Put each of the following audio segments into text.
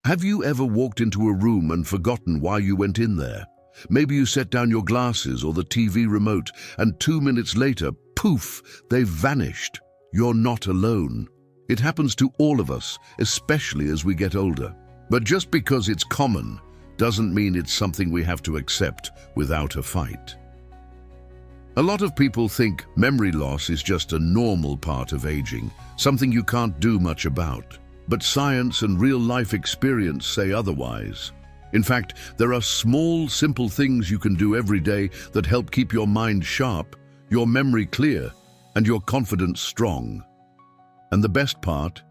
Have you ever walked into a room and forgotten why you went in there? Maybe you set down your glasses or the TV remote, and 2 minutes later, poof, they've vanished. You're not alone. It happens to all of us, especially as we get older. But just because it's common doesn't mean it's something we have to accept without a fight. A lot of people think memory loss is just a normal part of aging, something you can't do much about. But science and real-life experience say otherwise. In fact, there are small, simple things you can do every day that help keep your mind sharp, your memory clear, and your confidence strong. And the best part,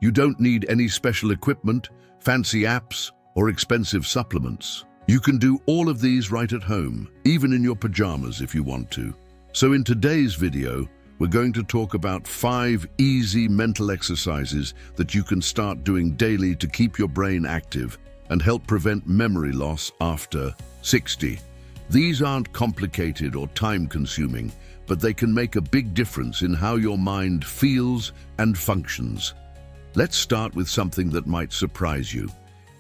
you don't need any special equipment, fancy apps, or expensive supplements. You can do all of these right at home, even in your pajamas if you want to. So in today's video, we're going to talk about 5 easy mental exercises that you can start doing daily to keep your brain active and help prevent memory loss after 60. These aren't complicated or time-consuming, but they can make a big difference in how your mind feels and functions. Let's start with something that might surprise you.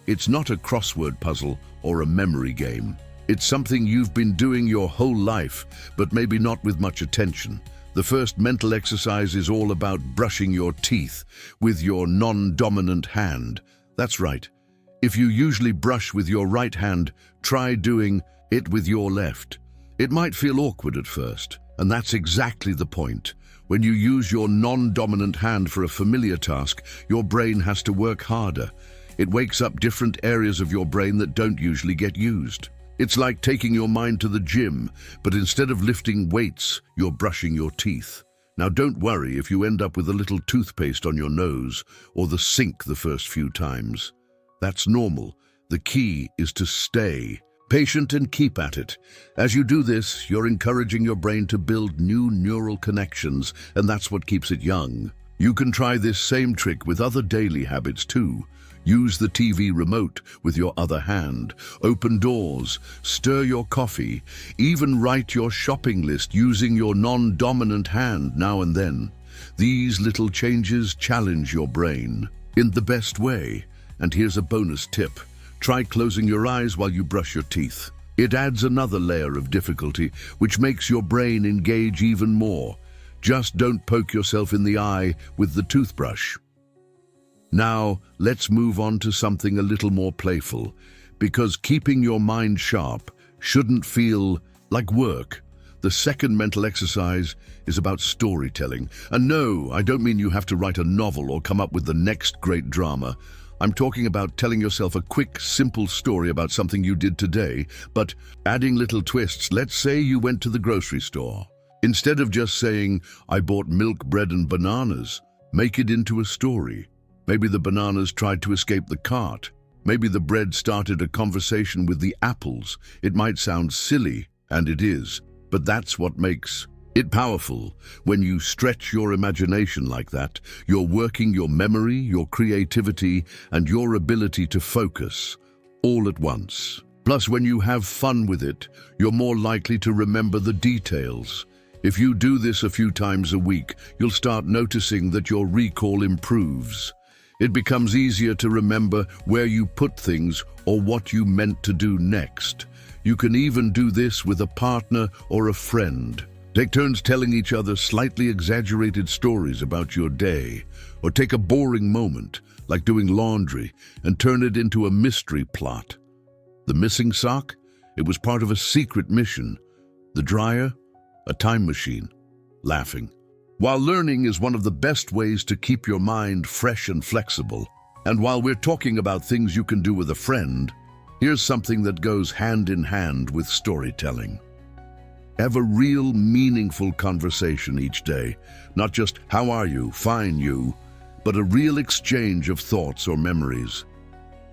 It's not a crossword puzzle or a memory game. It's something you've been doing your whole life, but maybe not with much attention. The first mental exercise is all about brushing your teeth with your non-dominant hand. That's right. If you usually brush with your right hand, try doing it with your left. It might feel awkward at first, and that's exactly the point. When you use your non-dominant hand for a familiar task, your brain has to work harder. It wakes up different areas of your brain that don't usually get used. It's like taking your mind to the gym, but instead of lifting weights, you're brushing your teeth. Now don't worry if you end up with a little toothpaste on your nose or the sink the first few times. That's normal. The key is to stay patient and keep at it. As you do this, you're encouraging your brain to build new neural connections, and that's what keeps it young. You can try this same trick with other daily habits too. Use the TV remote with your other hand. Open doors, stir your coffee, even write your shopping list using your non-dominant hand now and then. These little changes challenge your brain in the best way. And here's a bonus tip. Try closing your eyes while you brush your teeth. It adds another layer of difficulty, which makes your brain engage even more. Just don't poke yourself in the eye with the toothbrush. Now, let's move on to something a little more playful, because keeping your mind sharp shouldn't feel like work. The second mental exercise is about storytelling. And no, I don't mean you have to write a novel or come up with the next great drama. I'm talking about telling yourself a quick, simple story about something you did today, but adding little twists. Let's say you went to the grocery store. Instead of just saying, "I bought milk, bread, and bananas," make it into a story. Maybe the bananas tried to escape the cart. Maybe the bread started a conversation with the apples. It might sound silly, and it is, but that's what makes it powerful. When you stretch your imagination like that, you're working your memory, your creativity, and your ability to focus all at once. Plus, when you have fun with it, you're more likely to remember the details. If you do this a few times a week, you'll start noticing that your recall improves. It becomes easier to remember where you put things or what you meant to do next. You can even do this with a partner or a friend. Take turns telling each other slightly exaggerated stories about your day, or take a boring moment, like doing laundry, and turn it into a mystery plot. The missing sock? It was part of a secret mission. The dryer? A time machine. Laughing. While learning is one of the best ways to keep your mind fresh and flexible, and while we're talking about things you can do with a friend, here's something that goes hand in hand with storytelling. Have a real, meaningful conversation each day. Not just, "How are you? Fine, you," but a real exchange of thoughts or memories.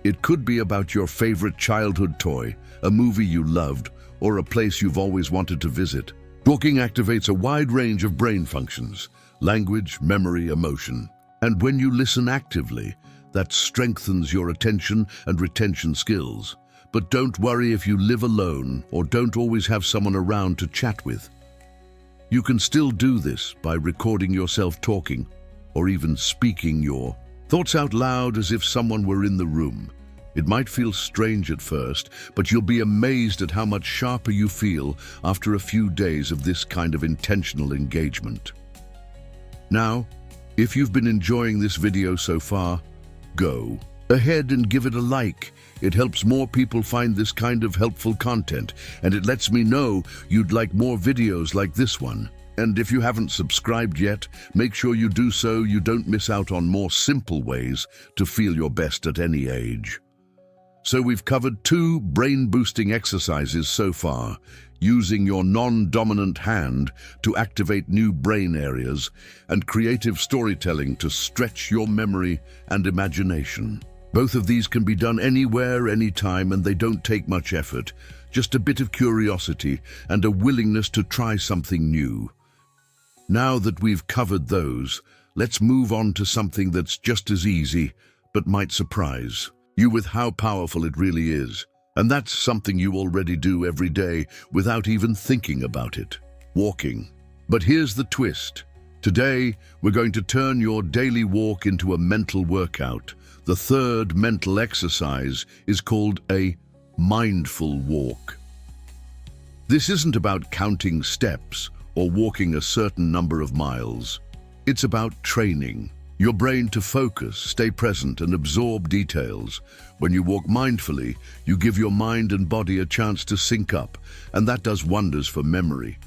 It could be about your favorite childhood toy, a movie you loved, or a place you've always wanted to visit. Talking activates a wide range of brain functions: language, memory, emotion. And when you listen actively, that strengthens your attention and retention skills. But don't worry if you live alone or don't always have someone around to chat with. You can still do this by recording yourself talking or even speaking your thoughts out loud as if someone were in the room. It might feel strange at first, but you'll be amazed at how much sharper you feel after a few days of this kind of intentional engagement. Now, if you've been enjoying this video so far, go ahead and give it a like. It helps more people find this kind of helpful content, and it lets me know you'd like more videos like this one. And if you haven't subscribed yet, make sure you do so you don't miss out on more simple ways to feel your best at any age. So we've covered 2 brain-boosting exercises so far, using your non-dominant hand to activate new brain areas, and creative storytelling to stretch your memory and imagination. Both of these can be done anywhere, anytime, and they don't take much effort, just a bit of curiosity and a willingness to try something new. Now that we've covered those, let's move on to something that's just as easy, but might surprise you with how powerful it really is. And that's something you already do every day without even thinking about it: walking. But here's the twist. Today, we're going to turn your daily walk into a mental workout. The third mental exercise is called a mindful walk. This isn't about counting steps or walking a certain number of miles. It's about training your brain to focus, stay present, and absorb details. When you walk mindfully, you give your mind and body a chance to sync up, and that does wonders for memory.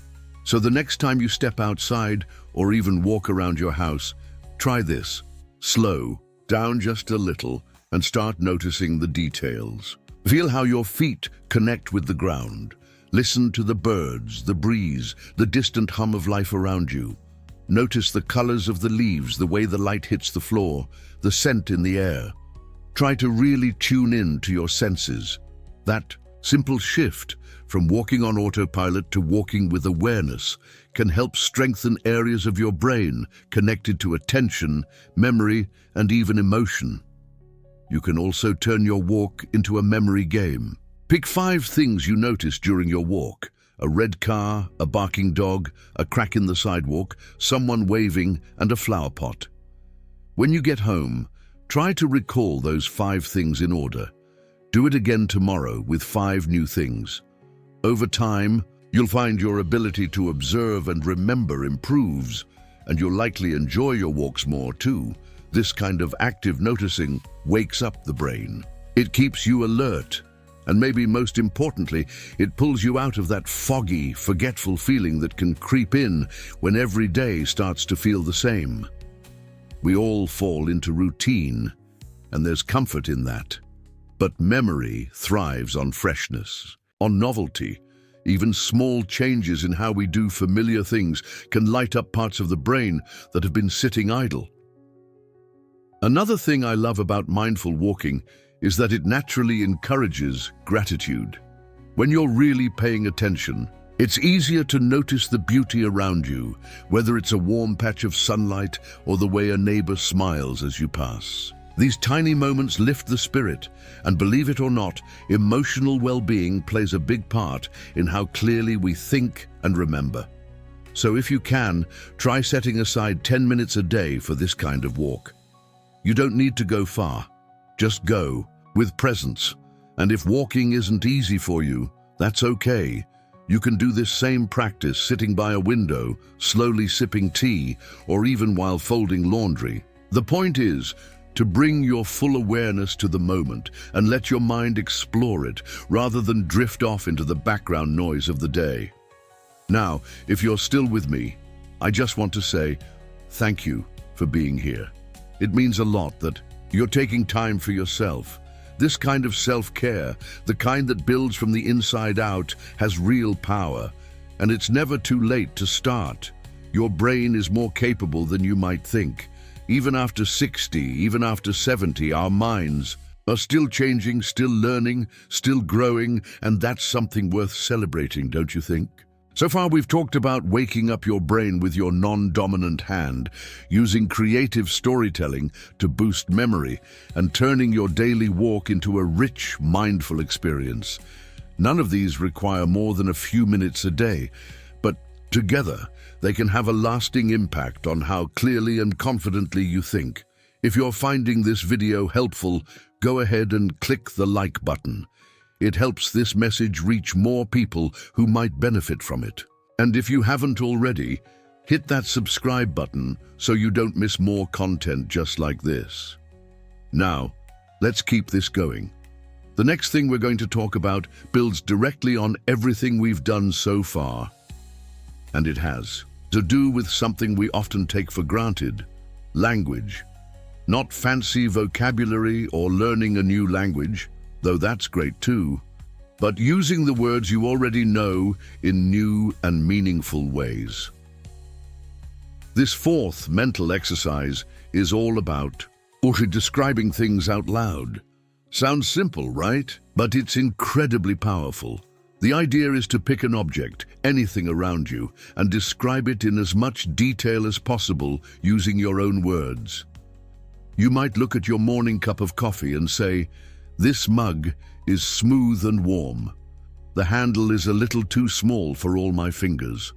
So the next time you step outside or even walk around your house, try this. Slow down just a little and start noticing the details. Feel how your feet connect with the ground. Listen to the birds, the breeze, the distant hum of life around you. Notice the colors of the leaves, the way the light hits the floor, the scent in the air. Try to really tune in to your senses. That simple shift from walking on autopilot to walking with awareness can help strengthen areas of your brain connected to attention, memory, and even emotion. You can also turn your walk into a memory game. Pick 5 things you notice during your walk: a red car, a barking dog, a crack in the sidewalk, someone waving, and a flower pot. When you get home, try to recall those 5 things in order. Do it again tomorrow with 5 new things. Over time, you'll find your ability to observe and remember improves, and you'll likely enjoy your walks more too. This kind of active noticing wakes up the brain. It keeps you alert, and maybe most importantly, it pulls you out of that foggy, forgetful feeling that can creep in when every day starts to feel the same. We all fall into routine, and there's comfort in that. But memory thrives on freshness, on novelty. Even small changes in how we do familiar things can light up parts of the brain that have been sitting idle. Another thing I love about mindful walking is that it naturally encourages gratitude. When you're really paying attention, it's easier to notice the beauty around you, whether it's a warm patch of sunlight or the way a neighbor smiles as you pass. These tiny moments lift the spirit, and believe it or not, emotional well-being plays a big part in how clearly we think and remember. So if you can, try setting aside 10 minutes a day for this kind of walk. You don't need to go far. Just go with presence. And if walking isn't easy for you, that's okay. You can do this same practice sitting by a window, slowly sipping tea, or even while folding laundry. The point is to bring your full awareness to the moment and let your mind explore it rather than drift off into the background noise of the day. Now, if you're still with me, I just want to say thank you for being here. It means a lot that you're taking time for yourself. This kind of self-care, the kind that builds from the inside out, has real power, and it's never too late to start. Your brain is more capable than you might think. Even after 60, even after 70, our minds are still changing, still learning, still growing, and that's something worth celebrating, don't you think? So far, we've talked about waking up your brain with your non-dominant hand, using creative storytelling to boost memory, and turning your daily walk into a rich, mindful experience. None of these require more than a few minutes a day, but together, they can have a lasting impact on how clearly and confidently you think. If you're finding this video helpful, go ahead and click the like button. It helps this message reach more people who might benefit from it. And if you haven't already, hit that subscribe button so you don't miss more content just like this. Now, let's keep this going. The next thing we're going to talk about builds directly on everything we've done so far. And it has to do with something we often take for granted: language. Not fancy vocabulary or learning a new language, though that's great too, but using the words you already know in new and meaningful ways. This fourth mental exercise is all about describing things out loud. Sounds simple, right? But it's incredibly powerful. The idea is to pick an object, anything around you, and describe it in as much detail as possible using your own words. You might look at your morning cup of coffee and say, "This mug is smooth and warm. The handle is a little too small for all my fingers."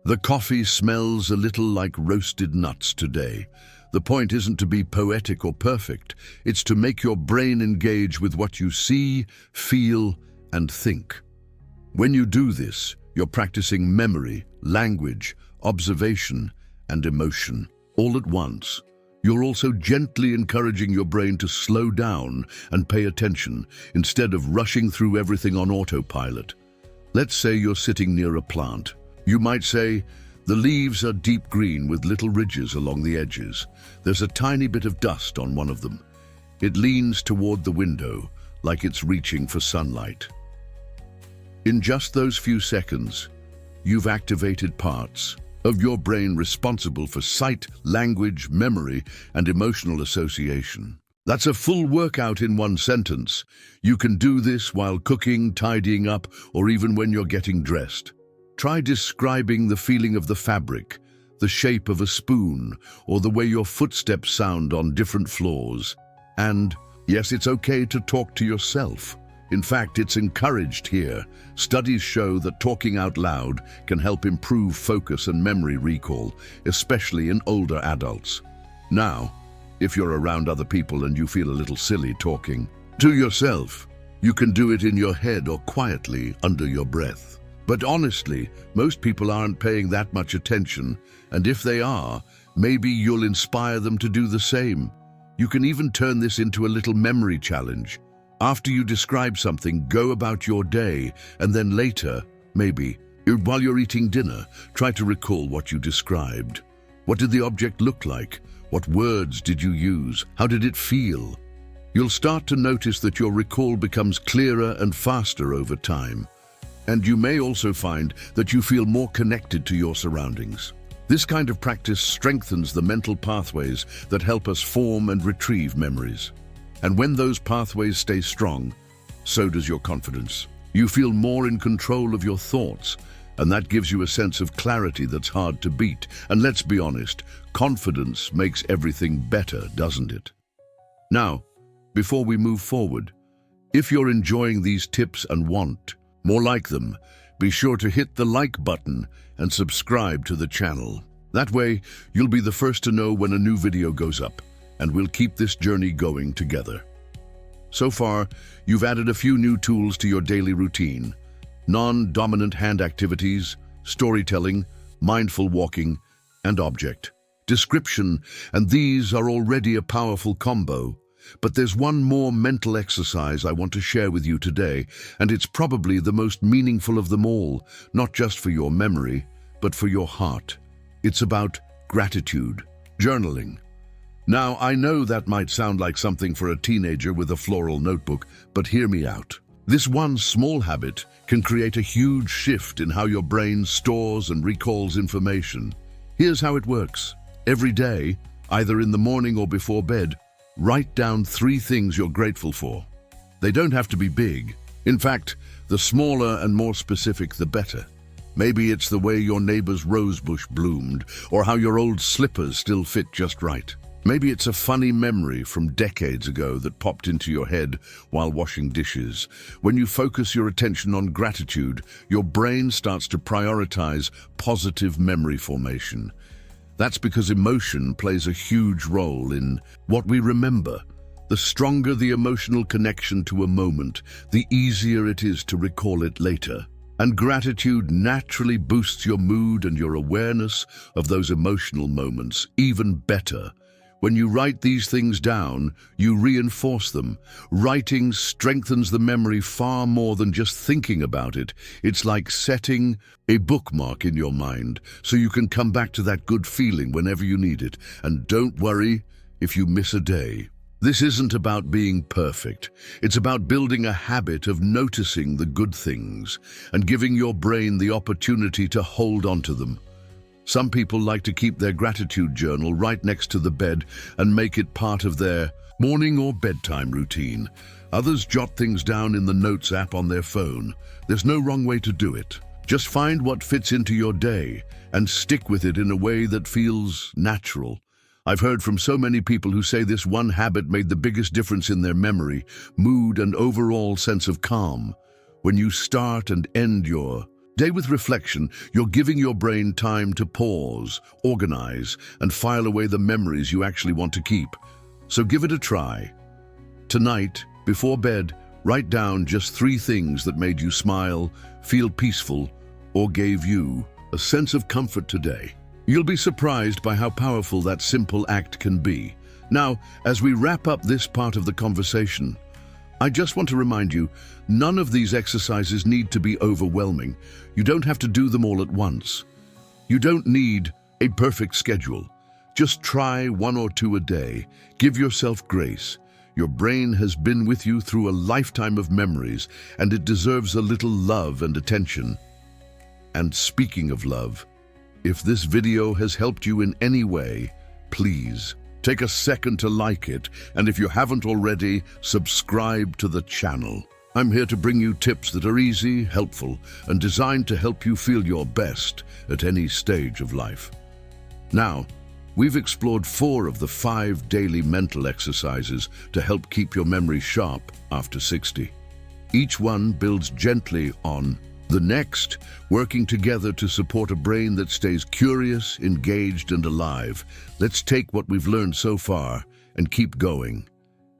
The coffee smells a little like roasted nuts today. The point isn't to be poetic or perfect. It's to make your brain engage with what you see, feel, and think. When you do this, you're practicing memory, language, observation, and emotion all at once. You're also gently encouraging your brain to slow down and pay attention instead of rushing through everything on autopilot. Let's say you're sitting near a plant. You might say, "The leaves are deep green with little ridges along the edges. There's a tiny bit of dust on one of them. It leans toward the window, like it's reaching for sunlight." In just those few seconds, you've activated parts of your brain responsible for sight, language, memory, and emotional association. That's a full workout in one sentence. You can do this while cooking, tidying up, or even when you're getting dressed. Try describing the feeling of the fabric, the shape of a spoon, or the way your footsteps sound on different floors. And yes, it's okay to talk to yourself. In fact, it's encouraged here. Studies show that talking out loud can help improve focus and memory recall, especially in older adults. Now, if you're around other people and you feel a little silly talking to yourself, you can do it in your head or quietly under your breath. But honestly, most people aren't paying that much attention, and if they are, maybe you'll inspire them to do the same. You can even turn this into a little memory challenge. After you describe something, go about your day, and then later, maybe, while you're eating dinner, try to recall what you described. What did the object look like? What words did you use? How did it feel? You'll start to notice that your recall becomes clearer and faster over time. And you may also find that you feel more connected to your surroundings. This kind of practice strengthens the mental pathways that help us form and retrieve memories. And when those pathways stay strong, so does your confidence. You feel more in control of your thoughts, and that gives you a sense of clarity that's hard to beat. And let's be honest, confidence makes everything better, doesn't it? Now, before we move forward, if you're enjoying these tips and want more like them, be sure to hit the like button and subscribe to the channel. That way, you'll be the first to know when a new video goes up, and we'll keep this journey going together. So far, you've added a few new tools to your daily routine: non-dominant hand activities, storytelling, mindful walking, and object description, and these are already a powerful combo. But there's one more mental exercise I want to share with you today, and it's probably the most meaningful of them all, not just for your memory, but for your heart. It's about gratitude, journaling. Now, I know that might sound like something for a teenager with a floral notebook, but hear me out. This one small habit can create a huge shift in how your brain stores and recalls information. Here's how it works. Every day, either in the morning or before bed, write down 3 things you're grateful for. They don't have to be big. In fact, the smaller and more specific, the better. Maybe it's the way your neighbor's rosebush bloomed, or how your old slippers still fit just right. Maybe it's a funny memory from decades ago that popped into your head while washing dishes. When you focus your attention on gratitude, your brain starts to prioritize positive memory formation. That's because emotion plays a huge role in what we remember. The stronger the emotional connection to a moment, the easier it is to recall it later. And gratitude naturally boosts your mood and your awareness of those emotional moments even better. When you write these things down, you reinforce them. Writing strengthens the memory far more than just thinking about it. It's like setting a bookmark in your mind, so you can come back to that good feeling whenever you need it. And don't worry if you miss a day. This isn't about being perfect. It's about building a habit of noticing the good things and giving your brain the opportunity to hold on to them. Some people like to keep their gratitude journal right next to the bed and make it part of their morning or bedtime routine. Others jot things down in the Notes app on their phone. There's no wrong way to do it. Just find what fits into your day and stick with it in a way that feels natural. I've heard from so many people who say this one habit made the biggest difference in their memory, mood, and overall sense of calm. When you start and end your day with reflection, you're giving your brain time to pause, organize, and file away the memories you actually want to keep. So give it a try. Tonight, before bed, write down just 3 things that made you smile, feel peaceful, or gave you a sense of comfort today. You'll be surprised by how powerful that simple act can be. Now, as we wrap up this part of the conversation, I just want to remind you, none of these exercises need to be overwhelming. You don't have to do them all at once. You don't need a perfect schedule. Just try 1 or 2 a day. Give yourself grace. Your brain has been with you through a lifetime of memories, and it deserves a little love and attention. And speaking of love, if this video has helped you in any way, please take a second to like it, and if you haven't already, subscribe to the channel. I'm here to bring you tips that are easy, helpful, and designed to help you feel your best at any stage of life. Now, we've explored 4 of the 5 daily mental exercises to help keep your memory sharp after 60. Each one builds gently on the next, working together to support a brain that stays curious, engaged, and alive. Let's take what we've learned so far and keep going,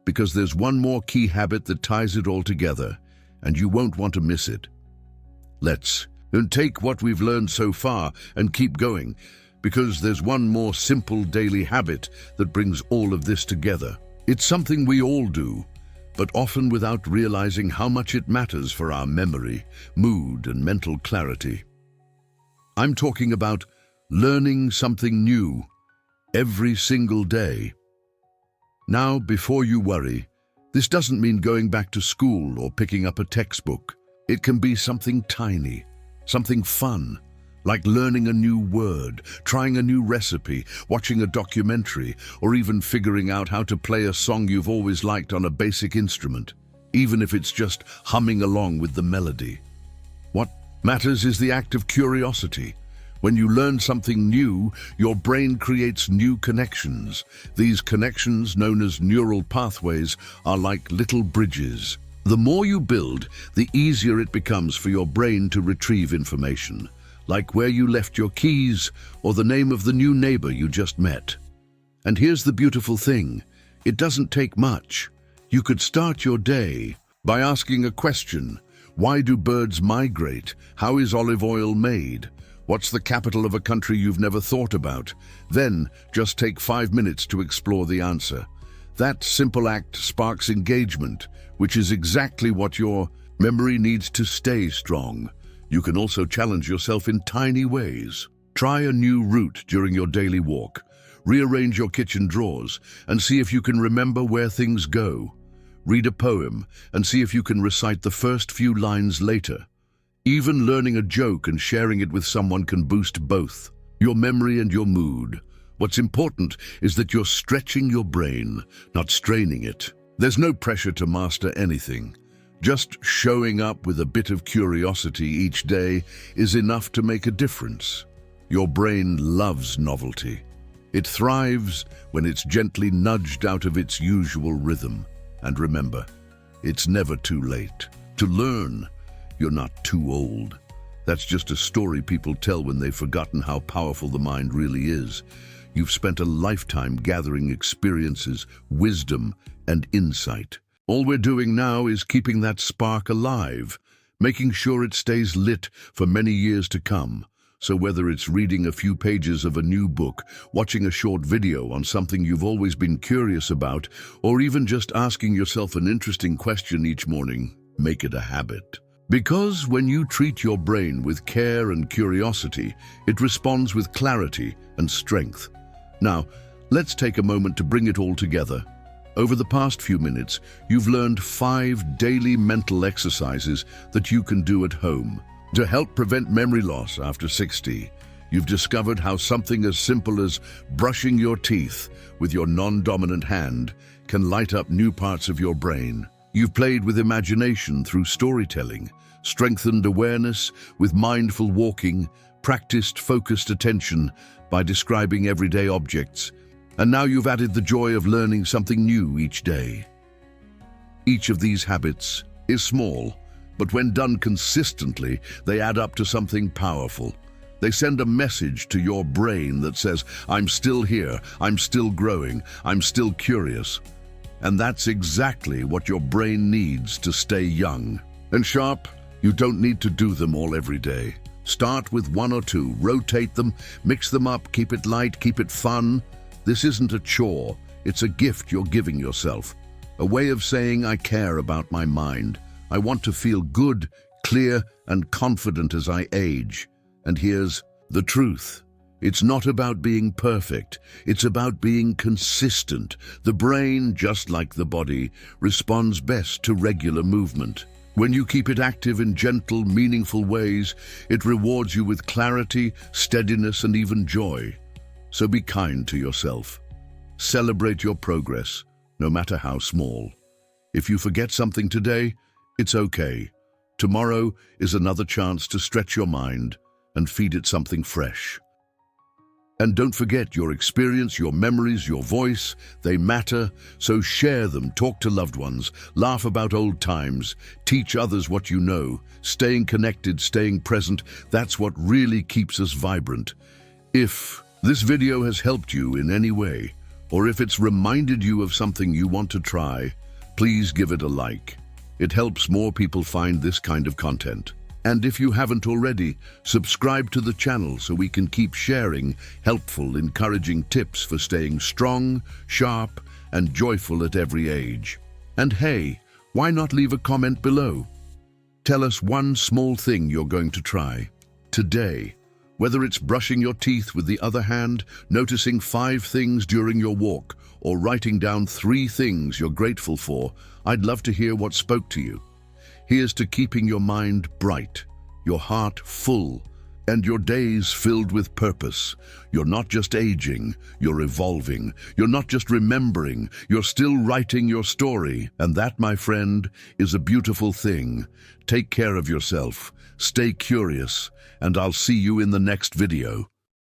because there's one more key habit that ties it all together, and you won't want to miss it. Let's take what we've learned so far and keep going, because there's one more simple daily habit that brings all of this together. It's something we all do, but often without realizing how much it matters for our memory, mood, and mental clarity. I'm talking about learning something new every single day. Now, before you worry, this doesn't mean going back to school or picking up a textbook. It can be something tiny, something fun, like learning a new word, trying a new recipe, watching a documentary, or even figuring out how to play a song you've always liked on a basic instrument, even if it's just humming along with the melody. What matters is the act of curiosity. When you learn something new, your brain creates new connections. These connections, known as neural pathways, are like little bridges. The more you build, the easier it becomes for your brain to retrieve information, like where you left your keys or the name of the new neighbor you just met. And here's the beautiful thing. It doesn't take much. You could start your day by asking a question. Why do birds migrate? How is olive oil made? What's the capital of a country you've never thought about? Then just take 5 minutes to explore the answer. That simple act sparks engagement, which is exactly what your memory needs to stay strong. You can also challenge yourself in tiny ways. Try a new route during your daily walk. Rearrange your kitchen drawers and see if you can remember where things go. Read a poem and see if you can recite the first few lines later. Even learning a joke and sharing it with someone can boost both your memory and your mood. What's important is that you're stretching your brain, not straining it. There's no pressure to master anything. Just showing up with a bit of curiosity each day is enough to make a difference. Your brain loves novelty. It thrives when it's gently nudged out of its usual rhythm. And remember, it's never too late. To learn, you're not too old. That's just a story people tell when they've forgotten how powerful the mind really is. You've spent a lifetime gathering experiences, wisdom, and insight. All we're doing now is keeping that spark alive, making sure it stays lit for many years to come. So whether it's reading a few pages of a new book, watching a short video on something you've always been curious about, or even just asking yourself an interesting question each morning, make it a habit. Because when you treat your brain with care and curiosity, it responds with clarity and strength. Now, let's take a moment to bring it all together. Over the past few minutes, you've learned 5 daily mental exercises that you can do at home. To help prevent memory loss after 60, you've discovered how something as simple as brushing your teeth with your non-dominant hand can light up new parts of your brain. You've played with imagination through storytelling, strengthened awareness with mindful walking, practiced focused attention by describing everyday objects, and now you've added the joy of learning something new each day. Each of these habits is small, but when done consistently, they add up to something powerful. They send a message to your brain that says, I'm still here, I'm still growing, I'm still curious. And that's exactly what your brain needs to stay young and sharp. You don't need to do them all every day. Start with 1 or 2, rotate them, mix them up, keep it light, keep it fun. This isn't a chore, it's a gift you're giving yourself. A way of saying, I care about my mind. I want to feel good, clear, and confident as I age. And here's the truth. It's not about being perfect. It's about being consistent. The brain, just like the body, responds best to regular movement. When you keep it active in gentle, meaningful ways, it rewards you with clarity, steadiness, and even joy. So be kind to yourself. Celebrate your progress, no matter how small. If you forget something today, it's okay. Tomorrow is another chance to stretch your mind and feed it something fresh. And don't forget, your experience, your memories, your voice, they matter, so share them, talk to loved ones, laugh about old times, teach others what you know. Staying connected, staying present, that's what really keeps us vibrant. If this video has helped you in any way, or if it's reminded you of something you want to try, please give it a like. It helps more people find this kind of content. And if you haven't already, subscribe to the channel so we can keep sharing helpful, encouraging tips for staying strong, sharp, and joyful at every age. And hey, why not leave a comment below? Tell us one small thing you're going to try today. Whether it's brushing your teeth with the other hand, noticing 5 things during your walk, or writing down 3 things you're grateful for, I'd love to hear what spoke to you. Here's to keeping your mind bright, your heart full, and your days filled with purpose. You're not just aging, you're evolving. You're not just remembering, you're still writing your story. And that, my friend, is a beautiful thing. Take care of yourself, stay curious, and I'll see you in the next video.